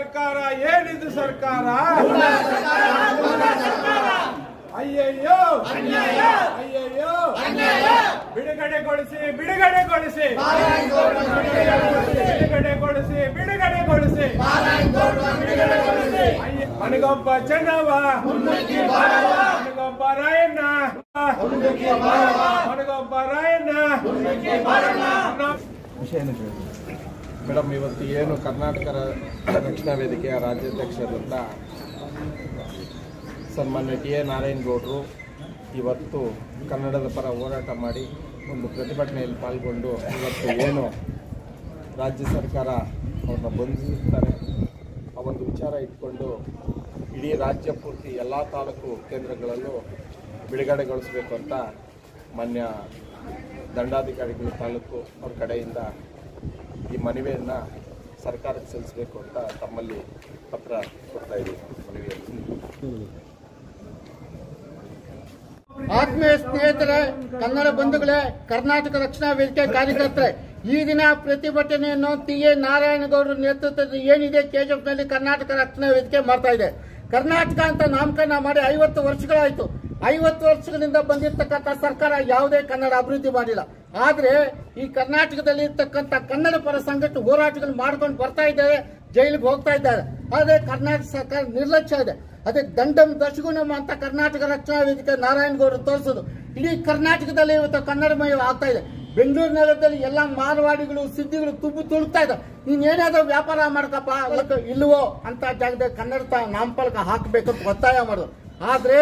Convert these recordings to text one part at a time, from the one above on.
ಸರ್ಕಾರ ಏನಿದು ಸರ್ಕಾರ ಅಯ್ಯಯ್ಯೋ ಅಯ್ಯಯ್ಯೋ ಬಿಡುಗಡೆಗೊಳಿಸಿ ಬಿಡುಗಡೆಗೊಳಿಸಿ ಬಿಡುಗಡೆಗೊಳಿಸಿ ಬಿಡುಗಡೆಗೊಳಿಸಿ ನನಗೊಬ್ಬ ಚೆನ್ನವ ನನಗೊಬ್ಬ ರಾಯಣ್ಣ ನನಗೊಬ್ಬ ರಾಯಣ್ಣ ಮೇಡಮ್, ಇವತ್ತು ಏನು ಕರ್ನಾಟಕ ರಕ್ಷಣಾ ವೇದಿಕೆಯ ರಾಜ್ಯಾಧ್ಯಕ್ಷರಾದಂಥ ಸನ್ಮಾನ್ಯ ಟಿ ಎ ನಾರಾಯಣಗೌಡರು ಇವತ್ತು ಕನ್ನಡದ ಪರ ಹೋರಾಟ ಮಾಡಿ ಒಂದು ಪ್ರತಿಭಟನೆಯಲ್ಲಿ ಪಾಲ್ಗೊಂಡು ಇವತ್ತು ಏನು ರಾಜ್ಯ ಸರ್ಕಾರ ಅವ್ರನ್ನ ಬಂಧಿಸುತ್ತಾರೆ ಆ ಒಂದು ವಿಚಾರ ಇಟ್ಕೊಂಡು ಇಡೀ ರಾಜ್ಯ ಪೂರ್ತಿ ಎಲ್ಲ ತಾಲೂಕು ಕೇಂದ್ರಗಳಲ್ಲೂ ಬಿಡುಗಡೆಗೊಳಿಸಬೇಕು ಅಂತ ಮಾನ್ಯ ದಂಡಾಧಿಕಾರಿಗಳು ತಾಲೂಕು ಅವ್ರ ಕಡೆಯಿಂದ ಈ ಮನವಿಯನ್ನು ಸರ್ಕಾರಕ್ಕೆ ಸಲ್ಲಿಸಬೇಕು ಅಂತ ತಮ್ಮಲ್ಲಿ ಪತ್ರ ಕೊಡ್ತಾ ಇದ್ದೀವಿ. ಮನವಿಯಲ್ಲಿ ಆತ್ಮೀಯ ಸ್ನೇಹಿತರೆ, ಕನ್ನಡ ಬಂಧುಗಳೇ, ಕರ್ನಾಟಕ ರಕ್ಷಣಾ ವೇದಿಕೆ ಕಾರ್ಯಕರ್ತರೆ, ಈ ದಿನ ಪ್ರತಿಭಟನೆಯನ್ನು ಟಿ ಎ ನಾರಾಯಣಗೌಡರ ನೇತೃತ್ವದಲ್ಲಿ ಏನಿದೆ ಕೆಜಿಎಫ್ನಲ್ಲಿ ಕರ್ನಾಟಕ ರಕ್ಷಣಾ ವೇದಿಕೆ ಮಾಡ್ತಾ ಇದೆ. ಕರ್ನಾಟಕ ಅಂತ ನಾಮಕರಣ ಮಾಡಿ 50 ವರ್ಷಗಳಾಯಿತು. 50 ವರ್ಷಗಳಿಂದ ಬಂದಿರತಕ್ಕಂಥ ಸರ್ಕಾರ ಯಾವುದೇ ಕನ್ನಡ ಅಭಿವೃದ್ಧಿ ಮಾಡಿಲ್ಲ. ಆದ್ರೆ ಈ ಕರ್ನಾಟಕದಲ್ಲಿ ಇರ್ತಕ್ಕಂಥ ಕನ್ನಡ ಪರ ಸಂಘಟನೆ ಹೋರಾಟಗಳು ಮಾಡ್ಕೊಂಡು ಬರ್ತಾ ಇದ್ದಾರೆ, ಜೈಲಿಗೆ ಹೋಗ್ತಾ ಇದ್ದಾರೆ. ಆದ್ರೆ ಕರ್ನಾಟಕ ಸರ್ಕಾರ ನಿರ್ಲಕ್ಷ್ಯ ಇದೆ. ಅದಕ್ಕೆ ದಂಡಂ ದಶಗುಣಂ ಅಂತ ಕರ್ನಾಟಕ ರಕ್ಷಣಾ ವೇದಿಕೆ ನಾರಾಯಣಗೌಡರು ತೋರಿಸೋದು. ಇಡೀ ಕರ್ನಾಟಕದಲ್ಲಿ ಇವತ್ತು ಕನ್ನಡಮಯ ಆಗ್ತಾ ಇದೆ. ಬೆಂಗಳೂರು ನಗರದಲ್ಲಿ ಎಲ್ಲ ಮಾರವಾಡಿಗಳು ಸಿದ್ಧಿಗಳು ತುಳುಕ್ತಾ ಇದ್ದಾರೆ. ನೀನ್ ಏನಾದ್ರೂ ವ್ಯಾಪಾರ ಮಾಡ್ಕಪ್ಪ ಇಲ್ವೋ ಅಂತ ಜಾಗದಲ್ಲಿ ಕನ್ನಡ ನಾಮಫಲಕ ಹಾಕಬೇಕಂತ ಒತ್ತಾಯ ಮಾಡೋದು. ಆದ್ರೆ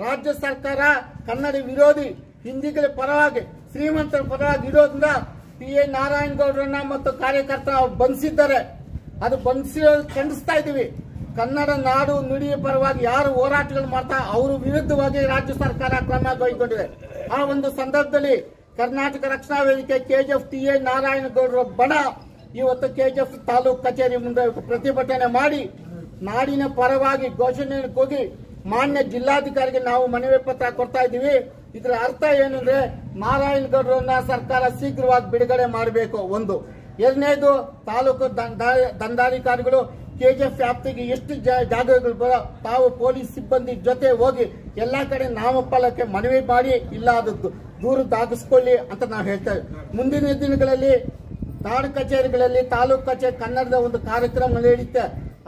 ರಾಜ್ಯ ಸರ್ಕಾರ ಕನ್ನಡ ವಿರೋಧಿ, ಹಿಂದಿಗಳ ಪರವಾಗಿ, ಶ್ರೀಮಂತರ ಪರವಾಗಿ ಇರೋದ್ರಿಂದ ಟಿ ಎ ನಾರಾಯಣಗೌಡರನ್ನ ಮತ್ತು ಕಾರ್ಯಕರ್ತರ ಬಂಧಿಸಿದ್ದಾರೆ. ಅದು ಬಂಧಿಸಿರೋದು ಖಂಡಿಸ್ತಾ ಇದ್ದೀವಿ. ಕನ್ನಡ ನಾಡು ನುಡಿಯ ಪರವಾಗಿ ಯಾರು ಹೋರಾಟಗಳು ಮಾಡ್ತಾ ಅವರ ವಿರುದ್ಧವಾಗಿ ರಾಜ್ಯ ಸರ್ಕಾರ ಕ್ರಮ ಕೈಗೊಂಡಿದೆ. ಆ ಒಂದು ಸಂದರ್ಭದಲ್ಲಿ ಕರ್ನಾಟಕ ರಕ್ಷಣಾ ವೇದಿಕೆ ಕೆಜಿಎಫ್ ಟಿ ಎ ನಾರಾಯಣಗೌಡರ ಬಣ ಇವತ್ತು ಕೆಜಿಎಫ್ ತಾಲೂಕು ಕಚೇರಿ ಮುಂದೆ ಪ್ರತಿಭಟನೆ ಮಾಡಿ ನಾಡಿನ ಪರವಾಗಿ ಘೋಷಣೆಯನ್ನು ಕೂಗಿ ಮಾನ್ಯ ಜಿಲ್ಲಾಧಿಕಾರಿಗೆ ನಾವು ಮನವಿ ಪತ್ರ ಕೊಡ್ತಾ ಇದ್ದೀವಿ. ಇದರ ಅರ್ಥ ಏನಂದ್ರೆ ನಾರಾಯಣಗೌಡರನ್ನ ಸರ್ಕಾರ ಶೀಘ್ರವಾಗಿ ಬಿಡುಗಡೆ ಮಾಡಬೇಕು. ಒಂದು. ಎರಡನೇದು, ತಾಲೂಕು ದಂಡಾಧಿಕಾರಿಗಳು ಕೆಜಿಎಫ್ ವ್ಯಾಪ್ತಿಗೆ ಎಷ್ಟು ಜಾಗಗಳು ಬರೋ ತಾವು ಪೊಲೀಸ್ ಸಿಬ್ಬಂದಿ ಜೊತೆ ಹೋಗಿ ಎಲ್ಲಾ ಕಡೆ ನಾಮಫಲಕ್ಕೆ ಮನವಿ ಮಾಡಿ ಇಲ್ಲ ಅದು ದೂರು ದಾಗಿಸ್ಕೊಳ್ಳಿ ಅಂತ ನಾವು ಹೇಳ್ತೇವೆ. ಮುಂದಿನ ದಿನಗಳಲ್ಲಿ ನಾಡು ಕಚೇರಿಗಳಲ್ಲಿ ತಾಲೂಕು ಕಚೇರಿ ಕನ್ನಡದ ಒಂದು ಕಾರ್ಯಕ್ರಮ ನಡೆಯುತ್ತೆ.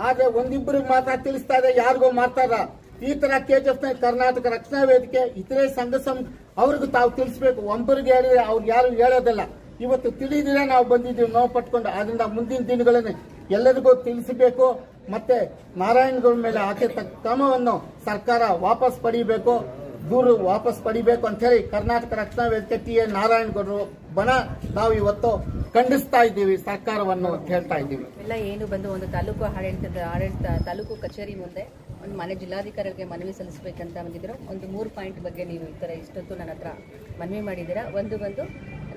ಆದ್ರೆ ಒಂದಿಬ್ಬರಿಗೆ ಮಾತ್ರ ತಿಳಿಸ್ತಾ ಇದೆ, ಯಾರಿಗೂ ಮಾಡ್ತಾರ. ಈ ತರ ಕೆಜಿಎಫ್ ಕರ್ನಾಟಕ ರಕ್ಷಣಾ ವೇದಿಕೆ ಇತರೆ ಸಂಘ ಅವ್ರಿಗೂ ತಾವು ತಿಳಿಸ್ಬೇಕು. ಒಬ್ಬರಿಗೆ ಹೇಳಿದ್ರೆ ಅವ್ರು ಯಾರು ಹೇಳೋದಿಲ್ಲ. ಇವತ್ತು ತಿಳಿದಿರ ನಾವು ಬಂದಿದ್ದೀವಿ, ನೋವು ಪಟ್ಕೊಂಡು. ಆದ್ರಿಂದ ಮುಂದಿನ ದಿನಗಳಲ್ಲಿ ಎಲ್ಲರಿಗೂ ತಿಳಿಸಬೇಕು. ಮತ್ತೆ ನಾರಾಯಣಗೌಡ ಮೇಲೆ ಹಾಕಿದ ಕ್ರಮವನ್ನು ಸರ್ಕಾರ ವಾಪಸ್ ಪಡಿಬೇಕು, ದೂರು ವಾಪಸ್ ಪಡಿಬೇಕು ಅಂತ ಹೇಳಿ ಕರ್ನಾಟಕ ರಕ್ಷಣಾ ವೇದಿಕೆ ಟಿ ಎ ನಾರಾಯಣಗೌಡರು ಬಣ ನಾವು ಇವತ್ತು ಖಂಡಿಸ್ತಾ ಇದ್ದೀವಿ ಸರ್ಕಾರವನ್ನು ಅಂತ ಹೇಳ್ತಾ ಇದ್ದೀವಿ. ಎಲ್ಲ ಏನು ಬಂದು ಒಂದು ತಾಲೂಕು ಆಡಳಿತ ತಾಲೂಕು ಕಚೇರಿ ಮುಂದೆ ಒಂದು ಮನೆ ಜಿಲ್ಲಾಧಿಕಾರಿಗೆ ಮನವಿ ಸಲ್ಲಿಸಬೇಕಂತ ಬಂದಿದ್ರು. ಒಂದು 3 ಪಾಯಿಂಟ್ ಬಗ್ಗೆ ನೀವು ಈ ಥರ ಇಷ್ಟೊತ್ತು ನನ್ನ ಹತ್ರ ಮನವಿ ಮಾಡಿದ್ದೀರಾ. ಒಂದು ಬಂದು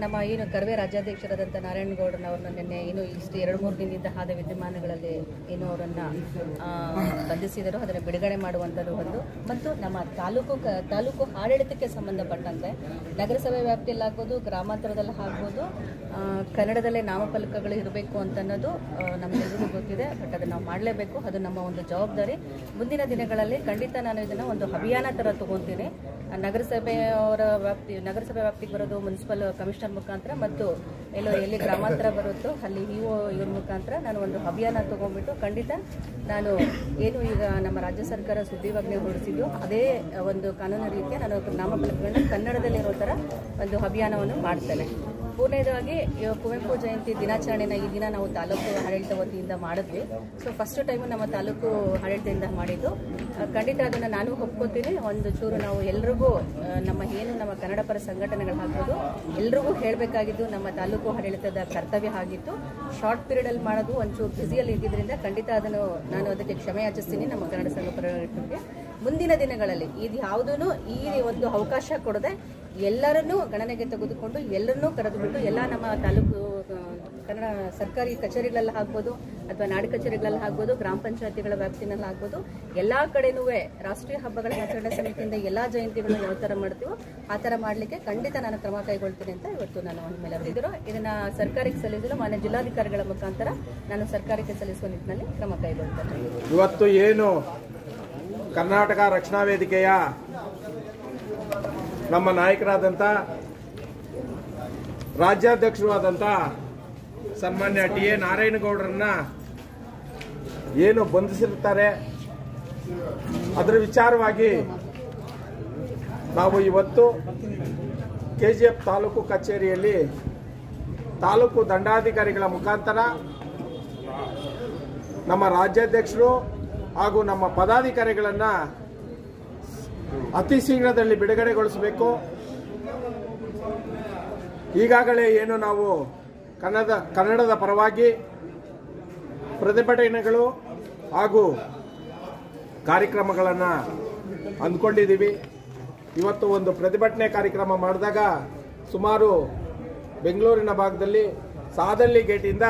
ನಮ್ಮ ಏನು ಕರ್ವೆ ರಾಜ್ಯಾಧ್ಯಕ್ಷರಾದಂಥ ನಾರಾಯಣಗೌಡರವ್ರನ್ನ ನಿನ್ನೆ ಏನು ಇಷ್ಟು 2-3 ದಿನದಿಂದ ಆದ ವಿದ್ಯಮಾನಗಳಲ್ಲಿ ಏನು ಅವರನ್ನು ಬಂಧಿಸಿದರು, ಅದನ್ನು ಬಿಡುಗಡೆ ಮಾಡುವಂಥದ್ದು ಒಂದು. ಮತ್ತು ನಮ್ಮ ತಾಲೂಕು ಆಡಳಿತಕ್ಕೆ ಸಂಬಂಧಪಟ್ಟಂತೆ ನಗರಸಭೆ ವ್ಯಾಪ್ತಿಯಲ್ಲಿ ಆಗ್ಬೋದು, ಗ್ರಾಮಾಂತರದಲ್ಲಿ ಆಗ್ಬೋದು, ಕನ್ನಡದಲ್ಲೇ ನಾಮಫಲಕಗಳು ಇರಬೇಕು ಅಂತನ್ನೋದು ನಮಗೆಲ್ಲರಿಗೂ ಗೊತ್ತಿದೆ. ಬಟ್ ಅದನ್ನು ನಾವು ಮಾಡಲೇಬೇಕು, ಅದು ನಮ್ಮ ಒಂದು ಜವಾಬ್ದಾರಿ. ಮುಂದಿನ ದಿನಗಳಲ್ಲಿ ಖಂಡಿತ ನಾನು ಇದನ್ನು ಒಂದು ಅಭಿಯಾನ ಥರ ತಗೊತೀನಿ. ನಗರಸಭೆ ವ್ಯಾಪ್ತಿಗೆ ಬರೋದು ಮುನ್ಸಿಪಲ್ ಕಮಿಷನರ್ ಮುಖಾಂತರ ಮತ್ತು ಎಲ್ಲಿ ಗ್ರಾಮಾಂತರ ಬರುತ್ತೋ ಅಲ್ಲಿ ಇವ್ರ ಮುಖಾಂತರ ನಾನು ಒಂದು ಅಭಿಯಾನ ತಗೊಂಡ್ಬಿಟ್ಟು ಖಂಡಿತ ನಾನು ಏನು ಈಗ ನಮ್ಮ ರಾಜ್ಯ ಸರ್ಕಾರ ಸುದ್ದಿವಾಗ್ನೆ ಹೊರಡಿಸಿದ್ದು ಅದೇ ಒಂದು ಕಾನೂನು ರೀತಿಯ ನಾನು ನಾಮಫಲಕಗಳನ್ನ ಕನ್ನಡದಲ್ಲಿರೋ ಥರ ಒಂದು ಅಭಿಯಾನವನ್ನು ಮಾಡ್ತೇನೆ. ಮೂರನೇದಾಗಿ ಕುವೆಂಪು ಜಯಂತಿ ದಿನಾಚರಣೆನ ಈ ದಿನ ನಾವು ತಾಲೂಕು ಆಡಳಿತ ವತಿಯಿಂದ ಮಾಡಿದ್ವಿ. ಸೊ ಫಸ್ಟ್ ಟೈಮು ನಮ್ಮ ತಾಲೂಕು ಆಡಳಿತದಿಂದ ಮಾಡಿದ್ದು. ಖಂಡಿತ ಅದನ್ನು ನಾನು ಒಪ್ಕೋತೀನಿ. ಒಂದು ಚೂರು ನಾವು ಎಲ್ರಿಗೂ ನಮ್ಮ ಕನ್ನಡ ಪರ ಸಂಘಟನೆಗಳಾಗ್ಬೋದು ಎಲ್ರಿಗೂ ಹೇಳಬೇಕಾಗಿದ್ದು ನಮ್ಮ ತಾಲೂಕು ಆಡಳಿತದ ಕರ್ತವ್ಯ ಆಗಿತ್ತು. ಶಾರ್ಟ್ ಪೀರಿಯಡಲ್ಲಿ ಮಾಡೋದು ಒಂಚೂರು ಬ್ಯುಸಿಯಲ್ಲಿ ಇದ್ದಿದ್ದರಿಂದ ಖಂಡಿತ ನಾನು ಅದಕ್ಕೆ ಕ್ಷಮೆ ಯಾಚಿಸ್ತೀನಿ ನಮ್ಮ ಕನ್ನಡ ಸಂಘ ಪರಗಳಿಗೆ. ಮುಂದಿನ ದಿನಗಳಲ್ಲಿ ಇದು ಯಾವುದೂ ಈ ಒಂದು ಅವಕಾಶ ಕೊಡದೆ ಎಲ್ಲರನ್ನೂ ಗಣನೆಗೆ ತೆಗೆದುಕೊಂಡು ಎಲ್ಲರನ್ನೂ ಕರೆದುಬಿಟ್ಟು ಎಲ್ಲ ನಮ್ಮ ತಾಲೂಕು ಕನ್ನಡ ಸರ್ಕಾರಿ ಕಚೇರಿಗಳಲ್ಲಿ ಆಗ್ಬೋದು ಅಥವಾ ನಾಡು ಕಚೇರಿಗಳಲ್ಲಿ ಆಗ್ಬೋದು, ಗ್ರಾಮ ಪಂಚಾಯತಿಗಳ ವ್ಯಾಪ್ತಿನಲ್ಲಿ ಆಗ್ಬೋದು, ಎಲ್ಲ ಕಡೆನೂ ರಾಷ್ಟ್ರೀಯ ಹಬ್ಬಗಳ ಆಚರಣೆ ಸಮಿತಿಯಿಂದ ಎಲ್ಲ ಜಯಂತಿಗಳನ್ನ ಯಾವ ಥರ ಮಾಡ್ತೀವೋ ಆ ಥರ ಮಾಡಲಿಕ್ಕೆ ಖಂಡಿತ ನಾನು ಕ್ರಮ ಕೈಗೊಳ್ತೀನಿ ಅಂತ ಇವತ್ತು ನಾನು ಮೇಲೆ ಇದನ್ನ ಸರ್ಕಾರಕ್ಕೆ ಸಲ್ಲಿಸಲು ಮಾನ್ಯ ಜಿಲ್ಲಾಧಿಕಾರಿಗಳ ಮುಖಾಂತರ ನಾನು ಸರ್ಕಾರಕ್ಕೆ ಸಲ್ಲಿಸುವ ನಿಟ್ಟಿನಲ್ಲಿ ಕ್ರಮ ಕೈಗೊಳ್ತೇನೆ. ಇವತ್ತು ಏನು ಕರ್ನಾಟಕ ರಕ್ಷಣಾ ವೇದಿಕೆಯ ನಮ್ಮ ನಾಯಕರಾದಂಥ ರಾಜ್ಯಾಧ್ಯಕ್ಷರು ಆದಂಥ ಸನ್ಮಾನ್ಯ ಟಿ.ಎ. ನಾರಾಯಣಗೌಡರನ್ನ ಏನು ಬಂಧಿಸಿರ್ತಾರೆ ಅದರ ವಿಚಾರವಾಗಿ ನಾವು ಇವತ್ತು ಕೆಜಿಎಫ್ ತಾಲೂಕು ಕಚೇರಿಯಲ್ಲಿ ತಾಲೂಕು ದಂಡಾಧಿಕಾರಿಗಳ ಮುಖಾಂತರ ನಮ್ಮ ರಾಜ್ಯಾಧ್ಯಕ್ಷರು ಹಾಗೂ ನಮ್ಮ ಪದಾಧಿಕಾರಿಗಳನ್ನು ಅತಿ ಶೀಘ್ರದಲ್ಲಿ ಬಿಡುಗಡೆಗೊಳಿಸಬೇಕು. ಈಗಾಗಲೇ ಏನು ನಾವು ಕನ್ನಡದ ಪರವಾಗಿ ಪ್ರತಿಭಟನೆಗಳು ಹಾಗೂ ಕಾರ್ಯಕ್ರಮಗಳನ್ನು ಅಂದ್ಕೊಂಡಿದ್ದೀವಿ. ಇವತ್ತು ಒಂದು ಪ್ರತಿಭಟನೆ ಕಾರ್ಯಕ್ರಮ ಮಾಡಿದಾಗ ಸುಮಾರು ಬೆಂಗಳೂರಿನ ಭಾಗದಲ್ಲಿ ಸಾದಳ್ಳಿ ಗೇಟಿಂದ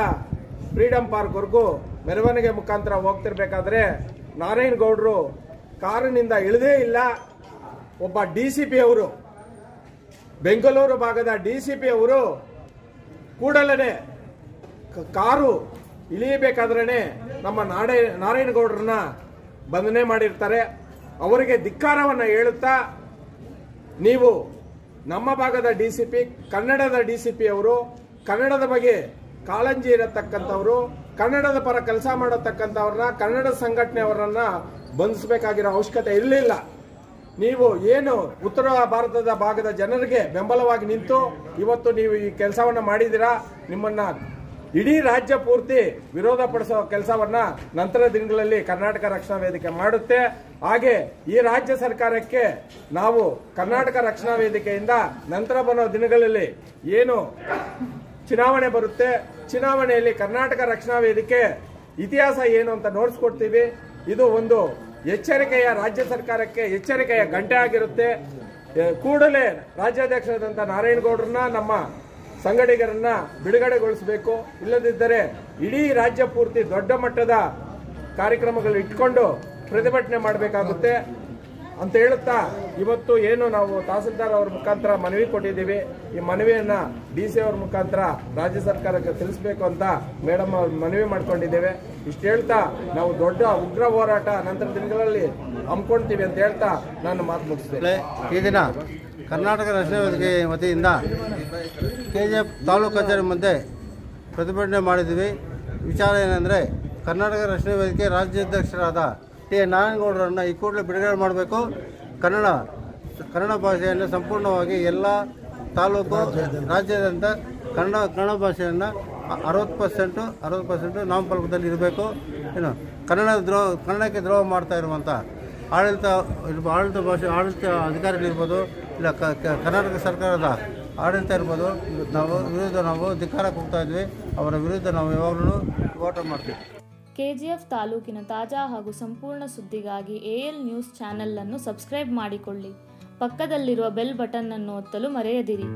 ಫ್ರೀಡಂ ಪಾರ್ಕ್ವರೆಗೂ ಮೆರವಣಿಗೆ ಮುಖಾಂತರ ಹೋಗ್ತಿರ್ಬೇಕಾದ್ರೆ ನಾರಾಯಣಗೌಡರು ಕಾರಿನಿಂದ ಇಳಿದೇ ಇಲ್ಲ. ಒಬ್ಬ DCP ಅವರು, ಬೆಂಗಳೂರು ಭಾಗದ DCP ಅವರು ಕೂಡಲೇ ಕಾರು ಇಳಿಯಬೇಕಾದ್ರೇ ನಮ್ಮ ನಾರಾಯಣಗೌಡರನ್ನ ಬಂಧನೆ ಮಾಡಿರ್ತಾರೆ. ಅವರಿಗೆ ಧಿಕ್ಕಾರವನ್ನು ಹೇಳುತ್ತಾ, ನೀವು ನಮ್ಮ ಭಾಗದ DCP, ಕನ್ನಡದ DCP ಅವರು, ಕನ್ನಡದ ಬಗ್ಗೆ ಕಾಳಂಜಿ ಇರತಕ್ಕಂಥವ್ರು, ಕನ್ನಡದ ಪರ ಕೆಲಸ ಮಾಡತಕ್ಕಂಥವ್ರನ್ನ, ಕನ್ನಡ ಸಂಘಟನೆಯವರನ್ನ ಬಂಧಿಸಬೇಕಾಗಿರೋ ಅವಶ್ಯಕತೆ ಇರಲಿಲ್ಲ. ನೀವು ಏನು ಉತ್ತರ ಭಾರತದ ಭಾಗದ ಜನರಿಗೆ ಬೆಂಬಲವಾಗಿ ನಿಂತು ಇವತ್ತು ನೀವು ಈ ಕೆಲಸವನ್ನ ಮಾಡಿದ್ದೀರಾ, ನಿಮ್ಮನ್ನ ಇಡೀ ರಾಜ್ಯ ಪೂರ್ತಿ ವಿರೋಧ ಪಡಿಸೋ ಕೆಲಸವನ್ನ ನಂತರ ದಿನಗಳಲ್ಲಿ ಕರ್ನಾಟಕ ರಕ್ಷಣಾ ವೇದಿಕೆ ಮಾಡುತ್ತೆ. ಹಾಗೆ ಈ ರಾಜ್ಯ ಸರ್ಕಾರಕ್ಕೆ ನಾವು ಕರ್ನಾಟಕ ರಕ್ಷಣಾ ವೇದಿಕೆಯಿಂದ ನಂತರ ಬರೋ ದಿನಗಳಲ್ಲಿ ಏನು ಚುನಾವಣೆ ಬರುತ್ತೆ, ಚುನಾವಣೆಯಲ್ಲಿ ಕರ್ನಾಟಕ ರಕ್ಷಣಾ ವೇದಿಕೆ ಇತಿಹಾಸ ಏನು ಅಂತ ನೋಡಿಸ್ಕೊಡ್ತೀವಿ. ಇದು ಒಂದು ಎಚ್ಚರಿಕೆಯ ರಾಜ್ಯ ಸರ್ಕಾರಕ್ಕೆ ಎಚ್ಚರಿಕೆಯ ಗಂಟೆ ಆಗಿರುತ್ತೆ. ಕೂಡಲೇ ರಾಜ್ಯಾಧ್ಯಕ್ಷರಾದಂಥ ನಾರಾಯಣಗೌಡರನ್ನ, ನಮ್ಮ ಸಂಘಟಕರನ್ನ ಬಿಡುಗಡೆಗೊಳಿಸಬೇಕು. ಇಲ್ಲದಿದ್ದರೆ ಇಡೀ ರಾಜ್ಯ ಪೂರ್ತಿ ದೊಡ್ಡ ಮಟ್ಟದ ಕಾರ್ಯಕ್ರಮಗಳು ಇಟ್ಕೊಂಡು ಪ್ರತಿಭಟನೆ ಮಾಡಬೇಕಾಗುತ್ತೆ ಅಂತ ಹೇಳುತ್ತಾ, ಇವತ್ತು ಏನು ನಾವು ತಹಸೀಲ್ದಾರ್ ಅವ್ರ ಮುಖಾಂತರ ಮನವಿ ಕೊಟ್ಟಿದ್ದೀವಿ, ಈ ಮನವಿಯನ್ನ DC ಅವ್ರ ಮುಖಾಂತರ ರಾಜ್ಯ ಸರ್ಕಾರಕ್ಕೆ ತಿಳಿಸಬೇಕು ಅಂತ ಮೇಡಮ್ ಅವ್ರ ಮನವಿ ಮಾಡ್ಕೊಂಡಿದ್ದೇವೆ. ಇಷ್ಟು ಹೇಳ್ತಾ ನಾವು ದೊಡ್ಡ ಉಗ್ರ ಹೋರಾಟ ನಂತರ ದಿನಗಳಲ್ಲಿ ಹಮ್ಮಿಕೊಳ್ತೀವಿ ಅಂತ ಹೇಳ್ತಾ ನಾನು ಮಾತು ಮುಗಿಸ್ತೇನೆ. ಈ ದಿನ ಕರ್ನಾಟಕ ರಕ್ಷಣಾ ವೇದಿಕೆ ವತಿಯಿಂದ ಕೆಜಿಎಫ್ ತಾಲೂಕು ಕಚೇರಿ ಮುಂದೆ ಪ್ರತಿಭಟನೆ ಮಾಡಿದ್ದೀವಿ. ವಿಚಾರ ಏನಂದರೆ, ಕರ್ನಾಟಕ ರಕ್ಷಣಾ ವೇದಿಕೆ ರಾಜ್ಯಾಧ್ಯಕ್ಷರಾದ ಟಿ.ಎ. ನಾರಾಯಣಗೌಡರನ್ನು ಈ ಕೂಡಲೇ ಬಿಡುಗಡೆ ಮಾಡಬೇಕು. ಕನ್ನಡ ಭಾಷೆಯನ್ನು ಸಂಪೂರ್ಣವಾಗಿ ಎಲ್ಲ ತಾಲೂಕು ರಾಜ್ಯಾದ್ಯಂತ ಕನ್ನಡ ಭಾಷೆಯನ್ನು 60% ನಾಮಫಲಕದಲ್ಲಿ ಇರಬೇಕು. ಏನು ಕನ್ನಡಕ್ಕೆ ದ್ರೋಹ ಮಾಡ್ತಾ ಇರುವಂಥ ಆಡಳಿತ ಅಧಿಕಾರಿಗಳಿರ್ಬೋದು, ಇಲ್ಲ ಕರ್ನಾಟಕ ಸರ್ಕಾರದ ಆಡಳಿತ ಇರ್ಬೋದು, ನಾವು ಧಿಕ್ಕಾರಕ್ಕೆ ಹೋಗ್ತಾ ಇದ್ವಿ. ಅವರ ವಿರುದ್ಧ ನಾವು ಯಾವಾಗಲೂ ಹೋರಾಟ ಮಾಡ್ತೀವಿ. ಕೆಜಿಎಫ್ ತಾಲೂಕಿನ ತಾಜಾ ಹಾಗೂ ಸಂಪೂರ್ಣ ಸುದ್ದಿಗಾಗಿ AL ನ್ಯೂಸ್ ಚಾನೆಲ್ ಅನ್ನು ಸಬ್ಸ್ಕ್ರೈಬ್ ಮಾಡಿಕೊಳ್ಳಿ. ಪಕ್ಕದಲ್ಲಿರುವ ಬೆಲ್ ಬಟನ್ ಅನ್ನು ಒತ್ತಲು ಮರೆಯದಿರಿ.